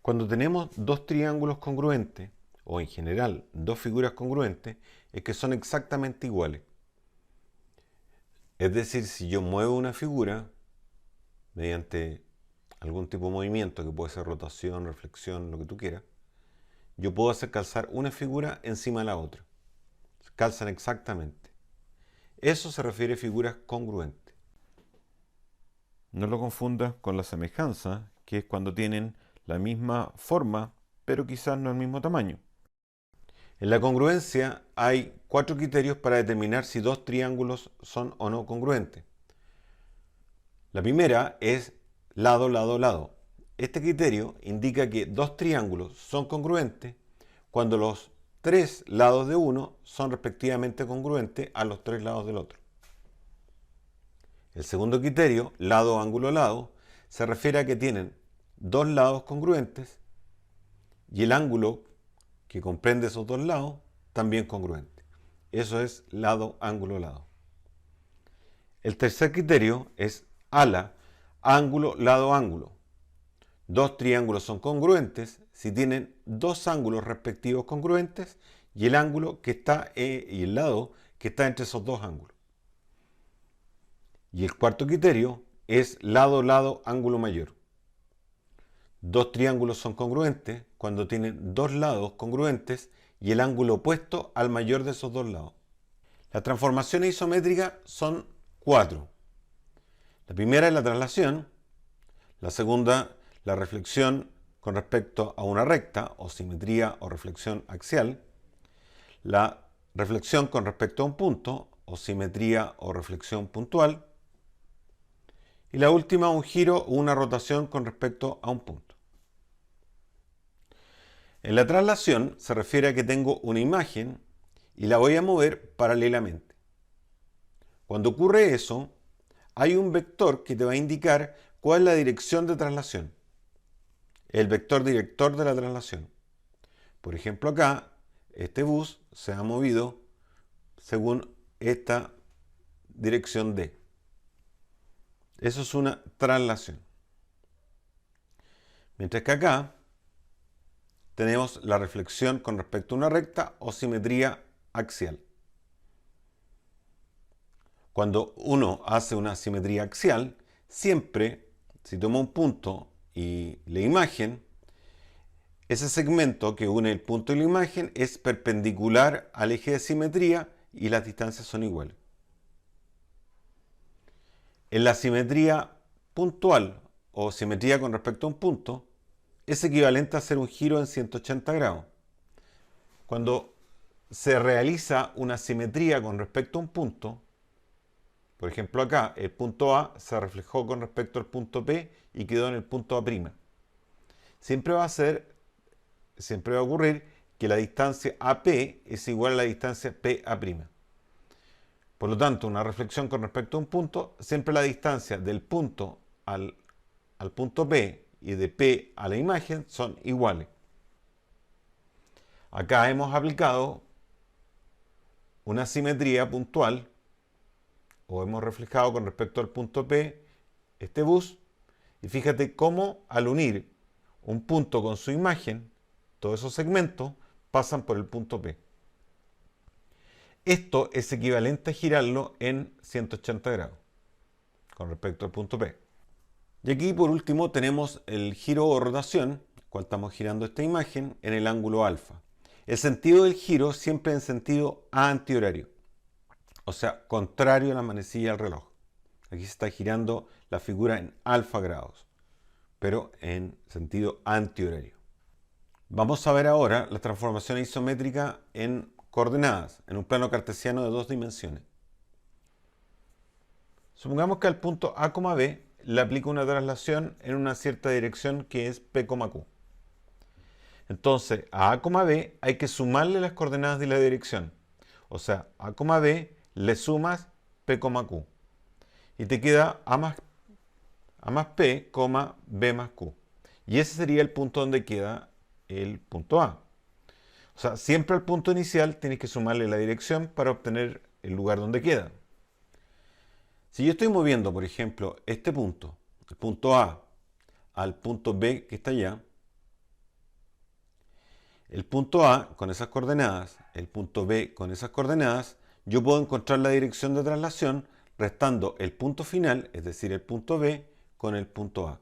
Cuando tenemos dos triángulos congruentes, o en general dos figuras congruentes, es que son exactamente iguales. Es decir, si yo muevo una figura mediante algún tipo de movimiento, que puede ser rotación, reflexión, lo que tú quieras, yo puedo hacer calzar una figura encima de la otra. Calzan exactamente. Eso se refiere a figuras congruentes. No lo confundas con la semejanza, que es cuando tienen la misma forma, pero quizás no el mismo tamaño. En la congruencia hay 4 criterios para determinar si dos triángulos son o no congruentes. La primera es lado, lado, lado. Este criterio indica que dos triángulos son congruentes cuando los 3 lados de uno son respectivamente congruentes a los 3 lados del otro. El segundo criterio, lado, ángulo, lado, se refiere a que tienen dos lados congruentes y el ángulo que comprende esos dos lados también congruente. Eso es lado, ángulo, lado. El tercer criterio es ala, ángulo, lado, ángulo. Dos triángulos son congruentes si tienen dos ángulos respectivos congruentes y el ángulo que está y el lado que está entre esos dos ángulos. Y el cuarto criterio es lado, lado, ángulo mayor. Dos triángulos son congruentes cuando tienen dos lados congruentes y el ángulo opuesto al mayor de esos dos lados. Las transformaciones isométricas son 4. La primera es la traslación, la segunda la reflexión con respecto a una recta o simetría o reflexión axial, la reflexión con respecto a un punto o simetría o reflexión puntual y la última un giro o una rotación con respecto a un punto. En la traslación se refiere a que tengo una imagen y la voy a mover paralelamente. Cuando ocurre eso, hay un vector que te va a indicar cuál es la dirección de traslación. El vector director de la traslación. Por ejemplo, acá, este bus se ha movido según esta dirección D. Eso es una traslación. Mientras que acá tenemos la reflexión con respecto a una recta o simetría axial. Cuando uno hace una simetría axial, siempre, si toma un punto y la imagen, ese segmento que une el punto y la imagen es perpendicular al eje de simetría y las distancias son iguales. En la simetría puntual o simetría con respecto a un punto, es equivalente a hacer un giro en 180 grados. Cuando se realiza una simetría con respecto a un punto, por ejemplo acá, el punto A se reflejó con respecto al punto P y quedó en el punto A'. Siempre va a ocurrir que la distancia AP es igual a la distancia PA'. Por lo tanto, una reflexión con respecto a un punto, siempre la distancia del punto al punto P y de P a la imagen son iguales. Acá hemos aplicado una simetría puntual o hemos reflejado con respecto al punto P este bus y fíjate cómo al unir un punto con su imagen, todos esos segmentos pasan por el punto P. Esto es equivalente a girarlo en 180 grados con respecto al punto P. Y aquí por último tenemos el giro o rotación, cual estamos girando esta imagen en el ángulo alfa. El sentido del giro siempre en sentido antihorario, o sea, contrario a la manecilla del reloj. Aquí se está girando la figura en alfa grados, pero en sentido antihorario. Vamos a ver ahora la transformación isométrica en coordenadas, en un plano cartesiano de 2 dimensiones. Supongamos que al punto A, B le aplico una traslación en una cierta dirección que es P, Q. Entonces, a B hay que sumarle las coordenadas de la dirección. O sea, a, B le sumas P, Q. Y te queda A más P, B más Q. Y ese sería el punto donde queda el punto A. O sea, siempre al punto inicial tienes que sumarle la dirección para obtener el lugar donde queda. Si yo estoy moviendo, por ejemplo, este punto, el punto A, al punto B que está allá, el punto A con esas coordenadas, el punto B con esas coordenadas, yo puedo encontrar la dirección de traslación restando el punto final, es decir, el punto B, con el punto A.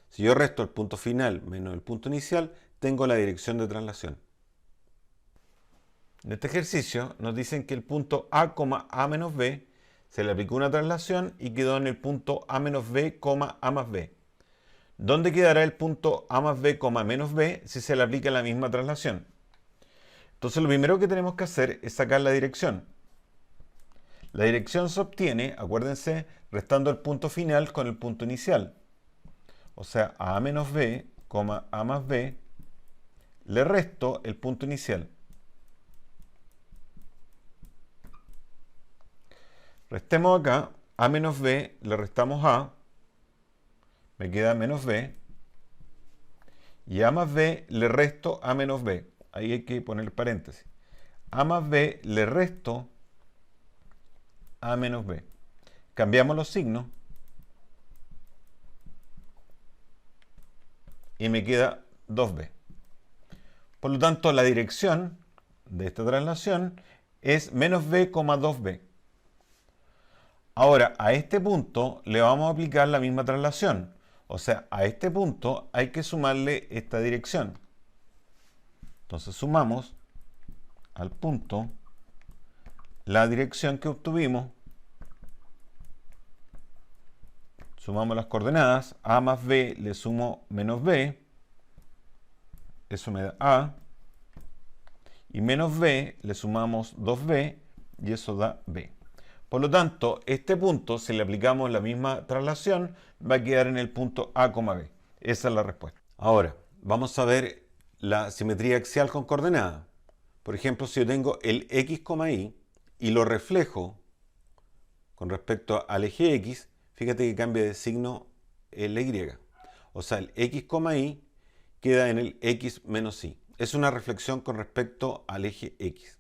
Si yo resto el punto final menos el punto inicial, tengo la dirección de traslación. En este ejercicio nos dicen que el punto A, A menos B se le aplicó una traslación y quedó en el punto A menos B, A más B. ¿Dónde quedará el punto A más B, menos B si se le aplica la misma traslación? Entonces lo primero que tenemos que hacer es sacar la dirección. La dirección se obtiene, acuérdense, restando el punto final con el punto inicial. O sea, a menos b, a más b, le resto el punto inicial. Restemos acá, a menos b, le restamos a, me queda menos b, y a más b le resto a menos b. Ahí hay que poner paréntesis. A más b le resto a menos b. Cambiamos los signos y me queda 2b. Por lo tanto, la dirección de esta traslación es menos b, 2b. Ahora, a este punto le vamos a aplicar la misma traslación. O sea, a este punto hay que sumarle esta dirección. Entonces sumamos al punto la dirección que obtuvimos. Sumamos las coordenadas. A más b le sumo menos b. Eso me da a. Y menos b le sumamos 2b y eso da b. Por lo tanto, este punto, si le aplicamos la misma traslación, va a quedar en el punto A, B. Esa es la respuesta. Ahora, vamos a ver la simetría axial con coordenadas. Por ejemplo, si yo tengo el x, y lo reflejo con respecto al eje x, fíjate que cambia de signo el y. O sea, el x, y queda en el x menos y. Es una reflexión con respecto al eje x.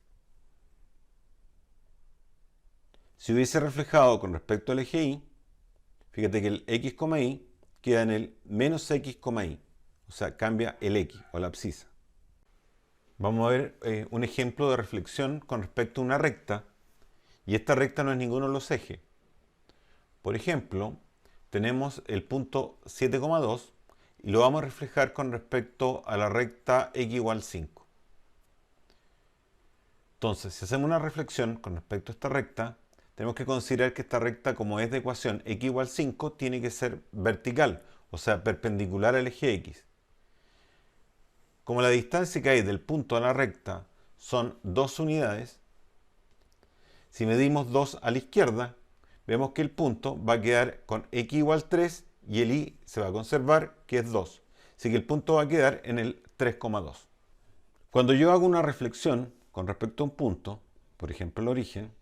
Si hubiese reflejado con respecto al eje y, fíjate que el x, y queda en el menos x, y. O sea, cambia el x o la abscisa. Vamos a ver un ejemplo de reflexión con respecto a una recta. Y esta recta no es ninguno de los ejes. Por ejemplo, tenemos el punto 7,2 y lo vamos a reflejar con respecto a la recta x igual 5. Entonces, si hacemos una reflexión con respecto a esta recta, tenemos que considerar que esta recta, como es de ecuación x igual 5, tiene que ser vertical, o sea, perpendicular al eje x. Como la distancia que hay del punto a la recta son 2 unidades, si medimos 2 a la izquierda, vemos que el punto va a quedar con x igual 3 y el y se va a conservar, que es 2. Así que el punto va a quedar en el 3,2. Cuando yo hago una reflexión con respecto a un punto, por ejemplo el origen,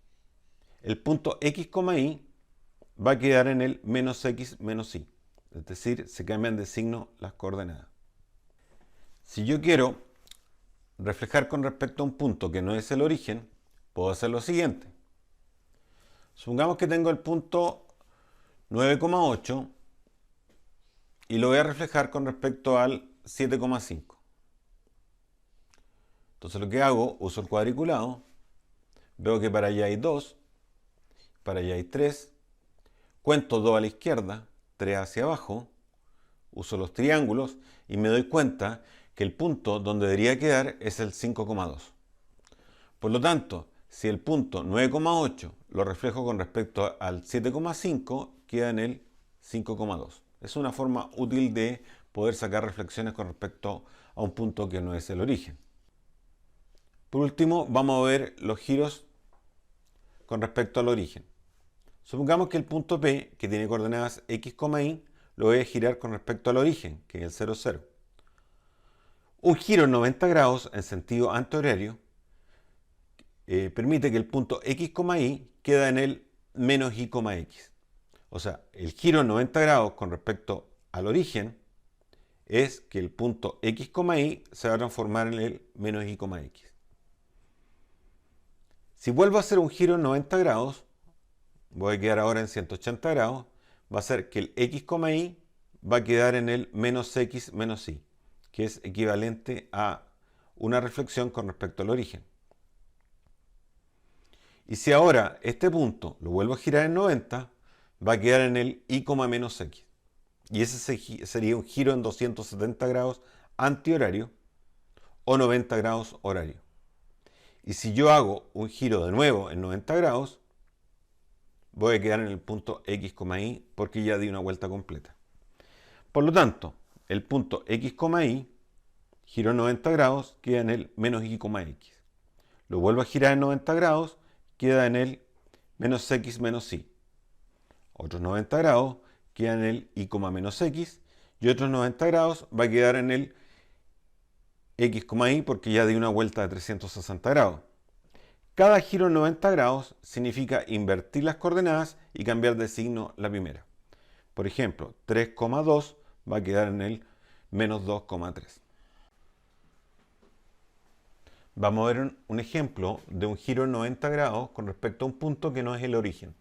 el punto x, y va a quedar en el menos x menos y. Es decir, se cambian de signo las coordenadas. Si yo quiero reflejar con respecto a un punto que no es el origen, puedo hacer lo siguiente. Supongamos que tengo el punto 9,8 y lo voy a reflejar con respecto al 7,5. Entonces lo que hago, uso el cuadriculado, veo que para allá hay 2, para allá hay 3, cuento 2 a la izquierda, 3 hacia abajo, uso los triángulos y me doy cuenta que el punto donde debería quedar es el 5,2. Por lo tanto, si el punto 9,8 lo reflejo con respecto al 7,5, queda en el 5,2. Es una forma útil de poder sacar reflexiones con respecto a un punto que no es el origen. Por último, vamos a ver los giros con respecto al origen. Supongamos que el punto P, que tiene coordenadas x, y, lo voy a girar con respecto al origen, que es el 0, 0. Un giro en 90 grados en sentido antihorario permite que el punto x, y queda en el menos y, x. O sea, el giro en 90 grados con respecto al origen es que el punto x, y se va a transformar en el menos y, x. Si vuelvo a hacer un giro en 90 grados, voy a quedar ahora en 180 grados, va a ser que el x, y va a quedar en el menos x menos y, que es equivalente a una reflexión con respecto al origen. Y si ahora este punto lo vuelvo a girar en 90, va a quedar en el I, menos X. Y ese sería un giro en 270 grados antihorario o 90 grados horario. Y si yo hago un giro de nuevo en 90 grados, voy a quedar en el punto X, Y porque ya di una vuelta completa. Por lo tanto, el punto X, Y, giro en 90 grados, queda en el menos Y, X. Lo vuelvo a girar en 90 grados, queda en el menos X menos Y. Otros 90 grados queda en el Y, menos X. Y otros 90 grados va a quedar en el X, Y porque ya di una vuelta de 360 grados. Cada giro en 90 grados significa invertir las coordenadas y cambiar de signo la primera. Por ejemplo, 3,2 va a quedar en el menos 2,3. Vamos a ver un ejemplo de un giro en 90 grados con respecto a un punto que no es el origen.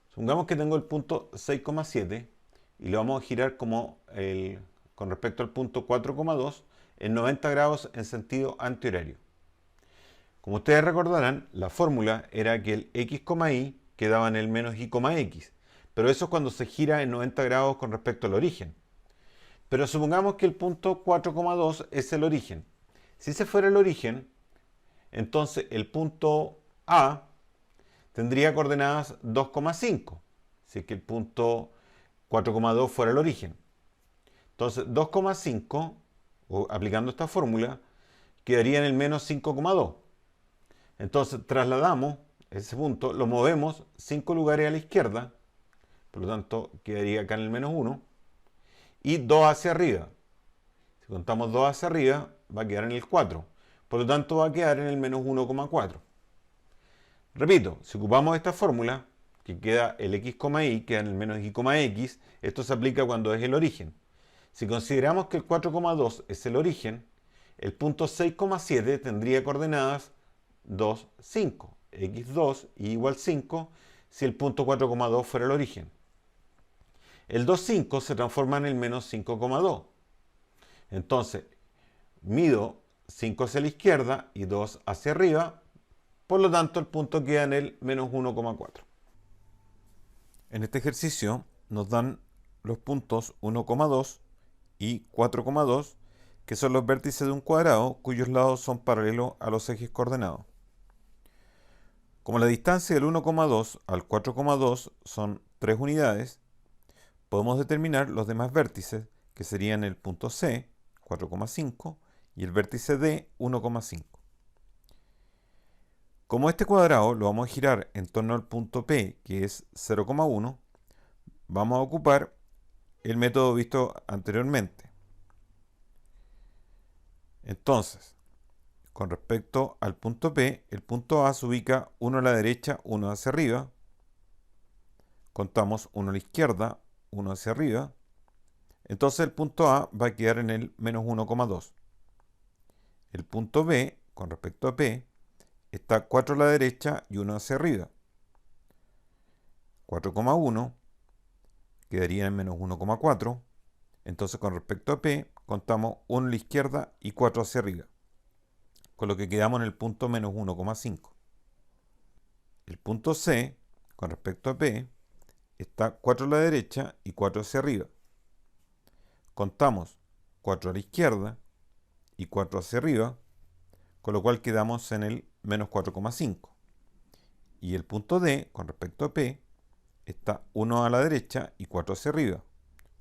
Supongamos que tengo el punto 6,7 y lo vamos a girar con respecto al punto 4,2 en 90 grados en sentido antihorario. Como ustedes recordarán, la fórmula era que el X, Y quedaba en el menos Y, X, pero eso es cuando se gira en 90 grados con respecto al origen. Pero supongamos que el punto 4,2 es el origen. Si ese fuera el origen, entonces el punto A tendría coordenadas 2,5, si es que el punto 4,2 fuera el origen. Entonces 2,5, aplicando esta fórmula, quedaría en el menos 5,2. Entonces trasladamos ese punto, lo movemos 5 lugares a la izquierda, por lo tanto quedaría acá en el menos 1, y 2 hacia arriba. Si contamos 2 hacia arriba, va a quedar en el 4, por lo tanto va a quedar en el menos 1,4. Repito, si ocupamos esta fórmula, que queda el X, Y, queda en el menos Y, X, esto se aplica cuando es el origen. Si consideramos que el 4,2 es el origen, el punto 6,7 tendría coordenadas 2, 5. X2 igual 5 si el punto 4,2 fuera el origen. El 2,5 se transforma en el menos 5,2. Entonces, mido 5 hacia la izquierda y 2 hacia arriba, por lo tanto el punto queda en el menos 1,4. En este ejercicio nos dan los puntos 1,2 y 4,2, que son los vértices de un cuadrado cuyos lados son paralelos a los ejes coordenados. Como la distancia del 1,2 al 4,2 son 3 unidades, podemos determinar los demás vértices, que serían el punto C, 4,5, y el vértice D, 1,5. Como este cuadrado lo vamos a girar en torno al punto P, que es 0,1, vamos a ocupar el método visto anteriormente. Entonces, con respecto al punto P, el punto A se ubica 1 a la derecha, 1 hacia arriba. Contamos 1 a la izquierda, 1 hacia arriba. Entonces el punto A va a quedar en el menos 1,2. El punto B, con respecto a P, está 4 a la derecha y 1 hacia arriba. 4,1 quedaría en menos 1,4. Entonces con respecto a P, contamos 1 a la izquierda y 4 hacia arriba, con lo que quedamos en el punto menos 1,5. El punto C, con respecto a P, está 4 a la derecha y 4 hacia arriba. Contamos 4 a la izquierda y 4 hacia arriba, con lo cual quedamos en el menos 4,5. Y el punto D, con respecto a P, está 1 a la derecha y 4 hacia arriba.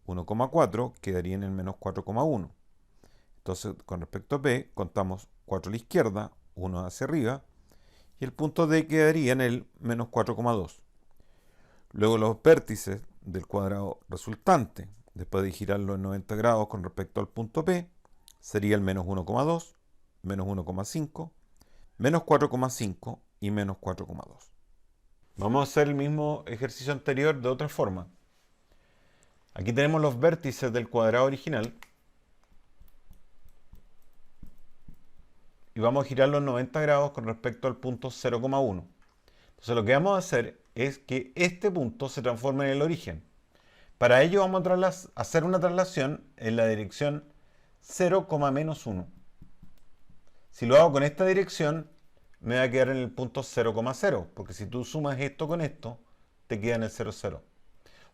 1,4 quedaría en el menos 4,1. Entonces, con respecto a P, contamos 4 a la izquierda, 1 hacia arriba, y el punto D quedaría en el menos 4,2. Luego los vértices del cuadrado resultante, después de girarlo en 90 grados con respecto al punto P, sería el menos 1,2, menos 1,5, menos 4,5 y menos 4,2. Vamos a hacer el mismo ejercicio anterior de otra forma. Aquí tenemos los vértices del cuadrado original y vamos a girarlo en 90 grados con respecto al punto 0,1. Entonces lo que vamos a hacer es que este punto se transforme en el origen. Para ello vamos a hacer una traslación en la dirección 0,-1. Si lo hago con esta dirección, me va a quedar en el punto 0,0, porque si tú sumas esto con esto, te queda en el 0, 0.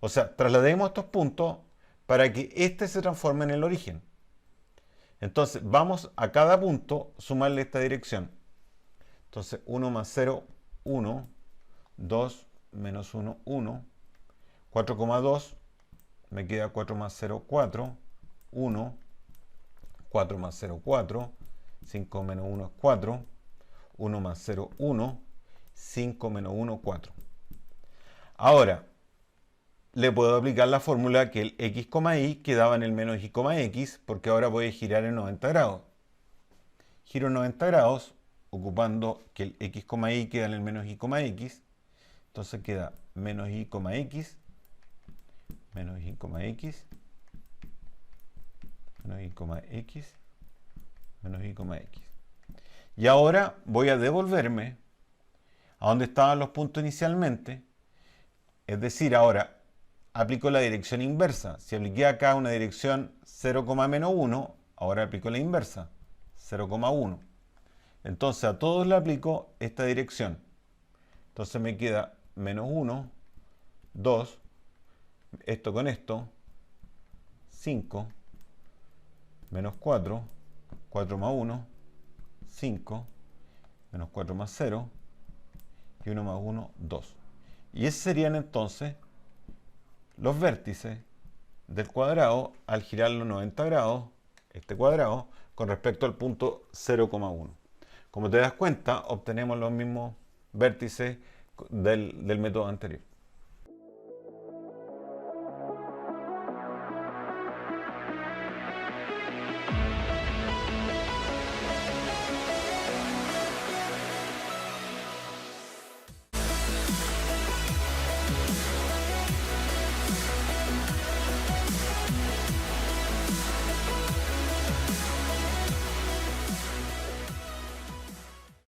O sea, traslademos estos puntos para que este se transforme en el origen. Entonces, vamos a cada punto sumarle esta dirección. Entonces, 1 más 0, 1, 2 menos 1, 1, 4,2, me queda 4 más 0, 4, 1, 4 más 0, 4, 5 menos 1 es 4, 1 más 0, 1, 5 menos 1, 4. Ahora, le puedo aplicar la fórmula que el x, y quedaba en el menos y, x, porque ahora voy a girar en 90 grados. Giro en 90 grados, ocupando que el x, y queda en el menos y, x. Entonces queda menos y, x, menos y, x, menos y, x, menos y, x. Y ahora voy a devolverme a donde estaban los puntos inicialmente. Es decir, ahora aplico la dirección inversa. Si apliqué acá una dirección 0,-1, ahora aplico la inversa, 0,1. Entonces a todos le aplico esta dirección. Entonces me queda menos 1, 2, esto con esto, 5, menos 4, 4 más 1, 5, menos 4 más 0, y 1 más 1, 2. Y esos serían entonces los vértices del cuadrado al girarlo 90 grados, este cuadrado, con respecto al punto 0,1. Como te das cuenta, obtenemos los mismos vértices del método anterior.